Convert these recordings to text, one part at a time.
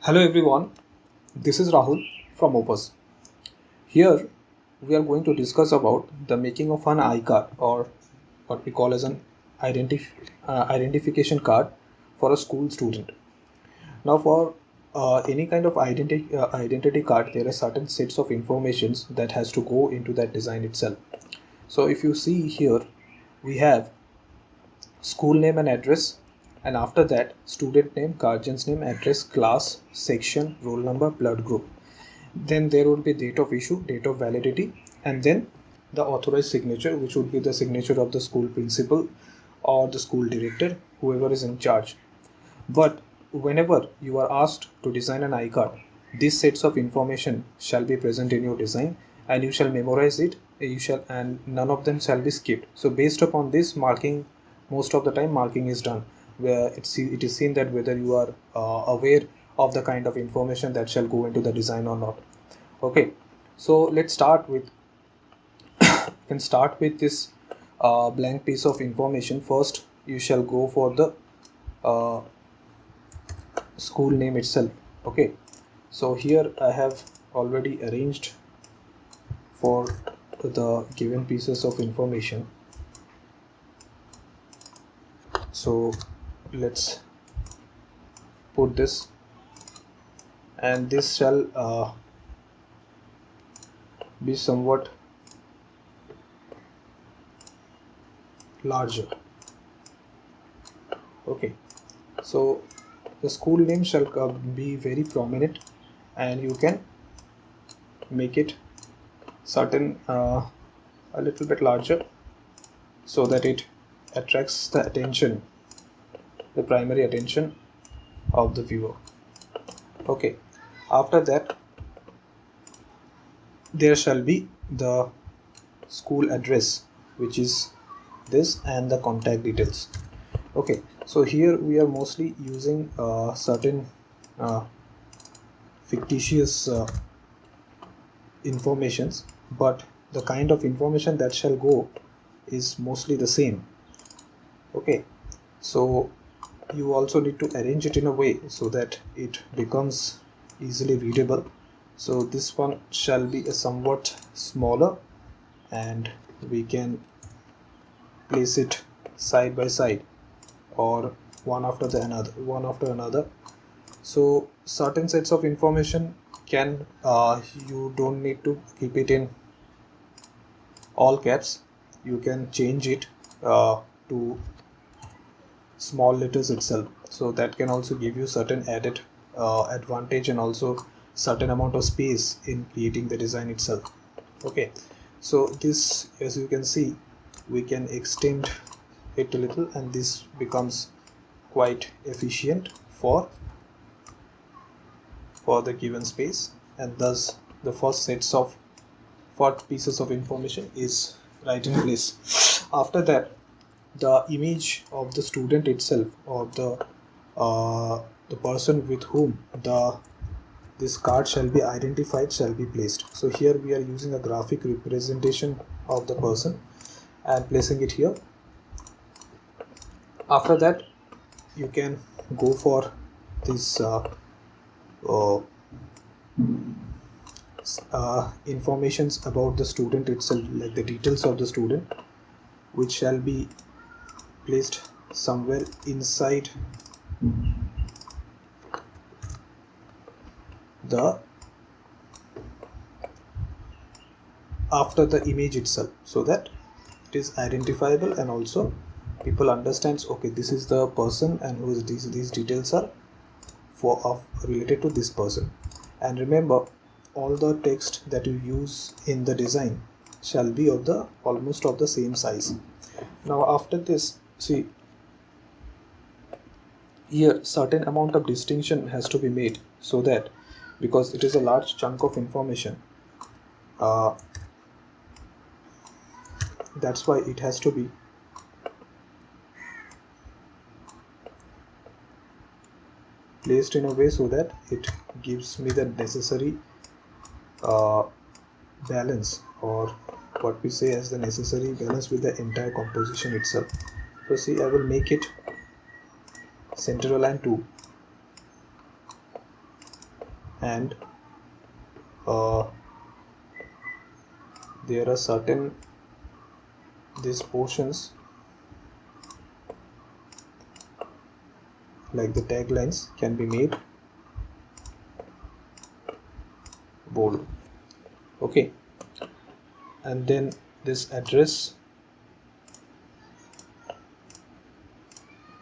Hello everyone, this is Rahul from Opus. Here we are going to discuss about the making of an iCard or what we call as an identification card for a school student. Now for any kind of identity card, there are certain sets of informations that has to go into that design itself. So if you see here, we have school name and address, and after that student name, guardian's name, address, class, section, roll number, blood group. Then there would be date of issue, date of validity, and then the authorized signature, which would be the signature of the school principal or the school director, whoever is in charge. But whenever you are asked to design an iCard, these sets of information shall be present in your design, and you shall memorize it. And none of them shall be skipped. So based upon this marking, most of the time marking is done, where it is seen that whether you are aware of the kind of information that shall go into the design or not. Okay, so let's start with you can start with this blank piece of information. First you shall go for the uh, school name itself. Okay, so here I have already arranged for the given pieces of information. So let's put this, and this shall be somewhat larger. Okay, so the school name shall be very prominent, and you can make it certain a little bit larger so that it attracts the attention, the primary attention of the viewer. Okay, after that there shall be the school address, which is this, and the contact details. Okay, so here we are mostly using certain fictitious informations, but the kind of information that shall go is mostly the same. Okay, so you also need to arrange it in a way so that it becomes easily readable. So this one shall be a somewhat smaller, and we can place it side by side or one after another. So certain sets of information can you don't need to keep it in all caps. You can change it to small letters itself, so that can also give you certain added advantage, and also certain amount of space in creating the design itself. Okay, so this, as you can see, we can extend it a little, and this becomes quite efficient for the given space, and thus the first sets of 4 pieces of information is right in place. After that, the image of the student itself, or the person with whom this card shall be identified, shall be placed. So here we are using a graphic representation of the person and placing it here. After that, you can go for this informations about the student itself, like the details of the student, which shall be placed somewhere inside the after the image itself, so that it is identifiable, and also people understands, okay, this is the person, and who is these details are related to this person. And remember, all the text that you use in the design shall be of the almost of the same size. Now after this, see, here certain amount of distinction has to be made, so that because it is a large chunk of information, that's why it has to be placed in a way so that it gives me the necessary balance, or what we say as the necessary balance with the entire composition itself. So see, I will make it center align 2, and uh, there are certain these portions like the taglines can be made bold. Okay, and then this address,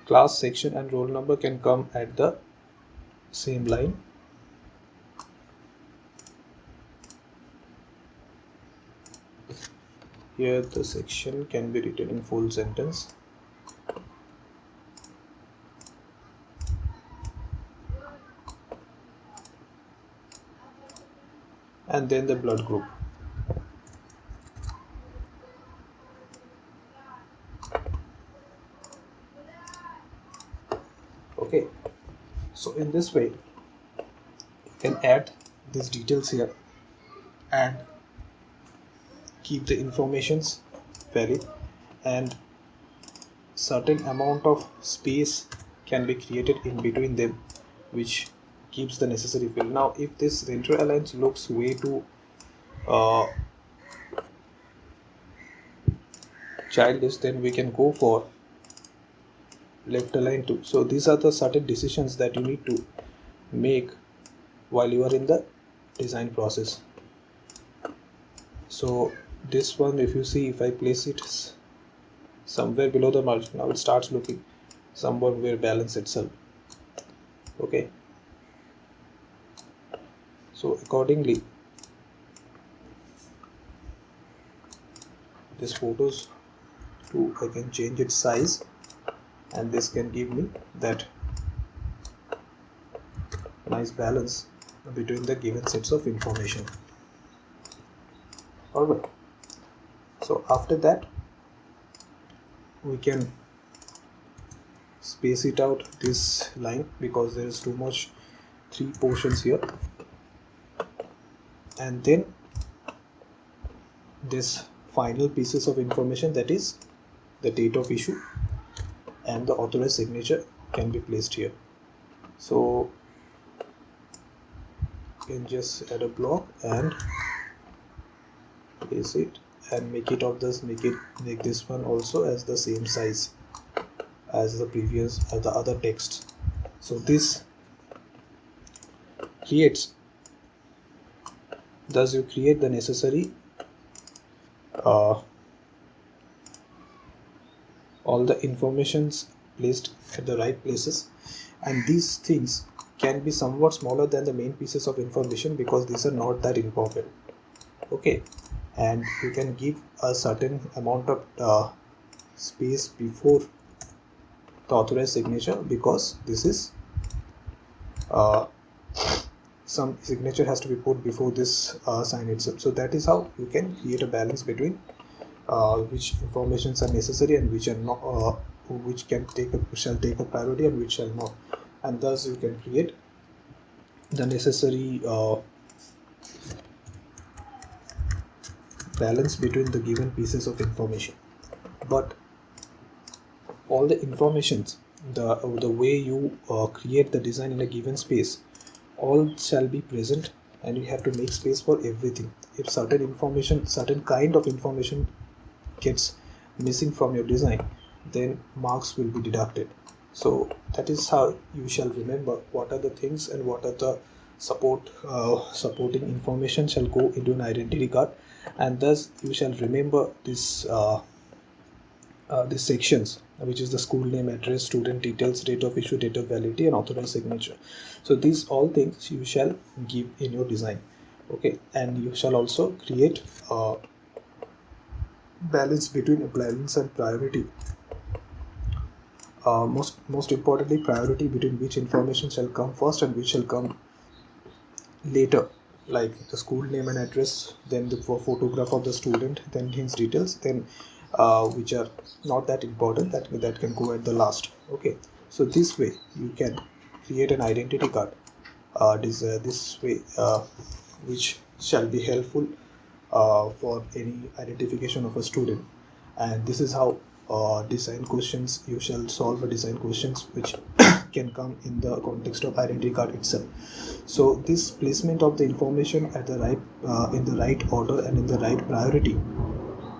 class, section and roll number can come at the same line. Here the section can be written in full sentence. And then the blood group. Okay, so in this way you can add these details here and keep the informations valid, and certain amount of space can be created in between them which keeps the necessary fill. Now if this center alliance looks way too childish, then we can go for left align too. So these are the certain decisions that you need to make while you are in the design process. So this one, if you see, if I place it somewhere below the margin, now it starts looking somewhere balanced itself. Okay, so accordingly this photos too, I can change its size, and this can give me that nice balance between the given sets of information. Alright, so after that we can space it out this line because there is too much 3 portions here, and then this final pieces of information, that is the date of issue and the authorized signature, can be placed here. So you can just add a block and place it and make it of this, make this one also as the same size as the previous the other text. So this creates, thus you create the necessary all the informations placed at the right places, and these things can be somewhat smaller than the main pieces of information because these are not that important. Okay, and you can give a certain amount of space before the authorized signature because this is some signature has to be put before this sign itself. So that is how you can create a balance between which informations are necessary and which are not, which shall take a priority and which shall not, and thus you can create the necessary balance between the given pieces of information. But all the informations, the way you create the design in a given space, all shall be present, and you have to make space for everything. If certain information, certain kind of information gets missing from your design, then marks will be deducted. So that is how you shall remember what are the things and what are the supporting information shall go into an identity card, and thus you shall remember this these sections, which is the school name, address, student details, date of issue, date of validity, and authorized signature. So these all things you shall give in your design. Okay, and you shall also create balance between balance and priority. Most importantly, priority between which information shall come first and which shall come later, like the school name and address, then the photograph of the student, then his details, then which are not that important, that can go at the last. Okay, so this way you can create an identity card this way which shall be helpful for any identification of a student. And this is how design questions, you shall solve a design questions which can come in the context of identity card itself. So this placement of the information at the right in the right order and in the right priority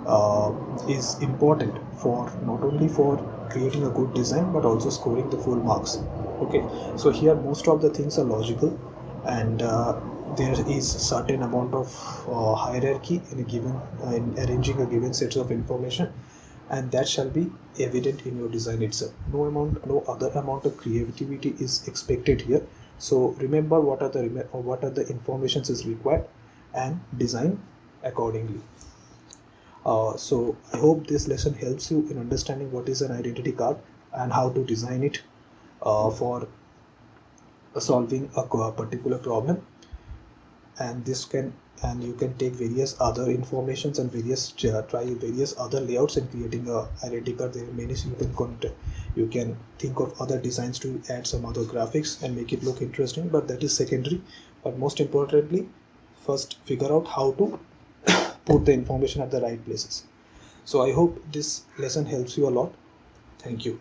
uh, is important for not only for creating a good design but also scoring the full marks. Okay, so here most of the things are logical, and there is certain amount of hierarchy in a given in arranging a given set of information, and that shall be evident in your design itself. No other amount of creativity is expected here. So remember what are the informations is required and design accordingly. So I hope this lesson helps you in understanding what is an identity card and how to design it for solving a particular problem. And this can and you can take various other informations and try various other layouts in creating a identity card. There are many you can think of other designs to add some other graphics and make it look interesting, but that is secondary. But most importantly, first figure out how to put the information at the right places. So I hope this lesson helps you a lot. Thank you.